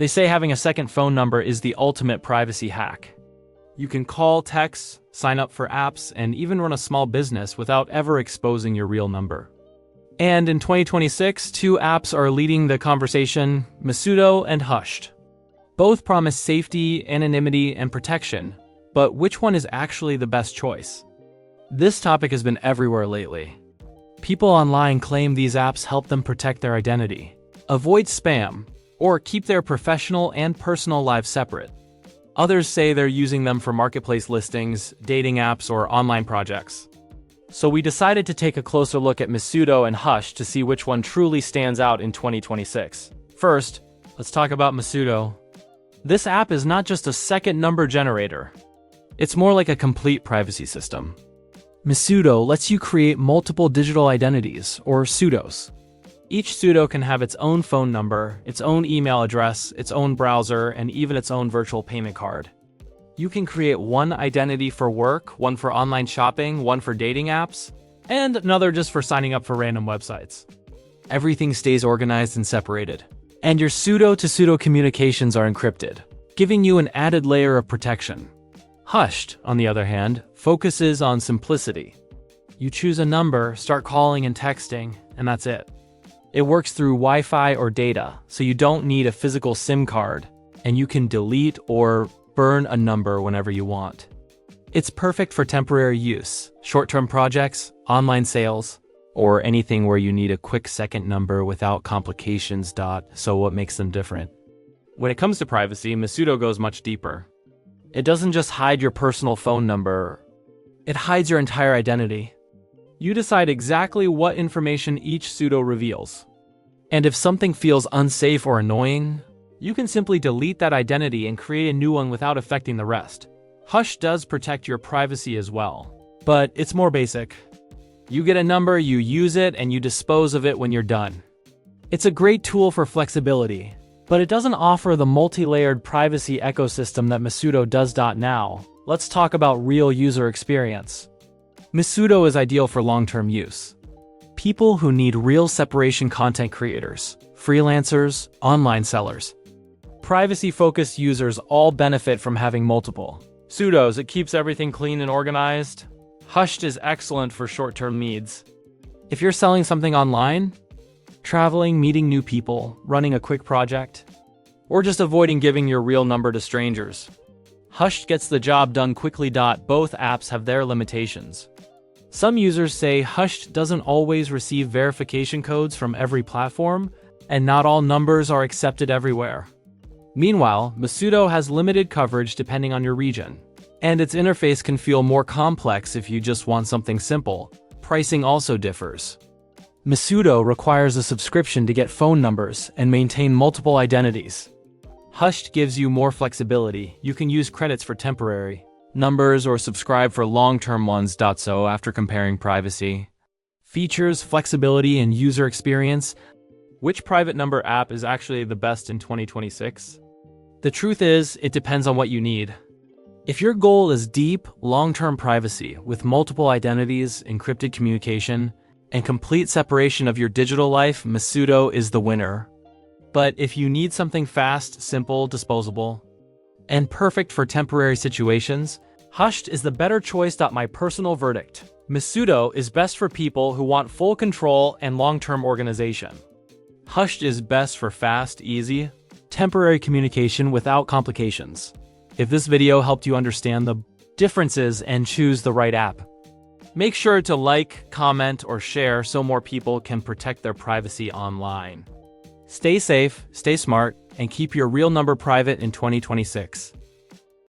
They say having a second phone number is the ultimate privacy hack. You can call, text, sign up for apps, and even run a small business without ever exposing your real number. And in 2026, two apps are leading the conversation, MySudo and Hushed. Both promise safety, anonymity, and protection, but which one is actually the best choice? This topic has been everywhere lately. People online claim these apps help them protect their identity, avoid spam, or keep their professional and personal lives separate. Others say they're using them for marketplace listings, dating apps, or online projects. So we decided to take a closer look at MySudo and Hush to see which one truly stands out in 2026. First, let's talk about MySudo. This app is not just a second number generator. It's more like a complete privacy system. MySudo lets you create multiple digital identities, or pseudos. Each pseudo can have its own phone number, its own email address, its own browser, and even its own virtual payment card. You can create one identity for work, one for online shopping, one for dating apps, and another just for signing up for random websites. Everything stays organized and separated. And your pseudo-to-pseudo communications are encrypted, giving you an added layer of protection. Hushed, on the other hand, focuses on simplicity. You choose a number, start calling and texting, and that's it. It works through Wi-Fi or data, so you don't need a physical SIM card, and you can delete or burn a number whenever you want. It's perfect for temporary use, short-term projects, online sales, or anything where you need a quick second number without complications. So what makes them different? When it comes to privacy, MySudo goes much deeper. It doesn't just hide your personal phone number, it hides your entire identity. You decide exactly what information each pseudo reveals. And if something feels unsafe or annoying, you can simply delete that identity and create a new one without affecting the rest. Hush does protect your privacy as well, but it's more basic. You get a number, you use it, and you dispose of it when you're done. It's a great tool for flexibility, but it doesn't offer the multi-layered privacy ecosystem that MySudo does. Now, let's talk about real user experience. MySudo is ideal for long-term use. People who need real separation: content creators, freelancers, online sellers. Privacy-focused users all benefit from having multiple pseudos. It keeps everything clean and organized. Hushed is excellent for short-term needs. If you're selling something online, traveling, meeting new people, running a quick project, or just avoiding giving your real number to strangers, Hushed gets the job done quickly. Both apps have their limitations. Some users say Hushed doesn't always receive verification codes from every platform, and not all numbers are accepted everywhere. Meanwhile, MySudo has limited coverage depending on your region, and its interface can feel more complex if you just want something simple. Pricing also differs. MySudo requires a subscription to get phone numbers and maintain multiple identities. Hushed gives you more flexibility. You can use credits for temporary numbers or subscribe for long-term ones. So after comparing privacy, features, flexibility, and user experience, which private number app is actually the best in 2026? The truth is, it depends on what you need. If your goal is deep, long-term privacy with multiple identities, encrypted communication, and complete separation of your digital life, MySudo is the winner. But if you need something fast, simple, disposable, and perfect for temporary situations, Hushed is the better choice. My personal verdict: MySudo is best for people who want full control and long-term organization. Hushed is best for fast, easy, temporary communication without complications. If this video helped you understand the differences and choose the right app, make sure to like, comment, or share so more people can protect their privacy online. Stay safe, stay smart, and keep your real number private in 2026.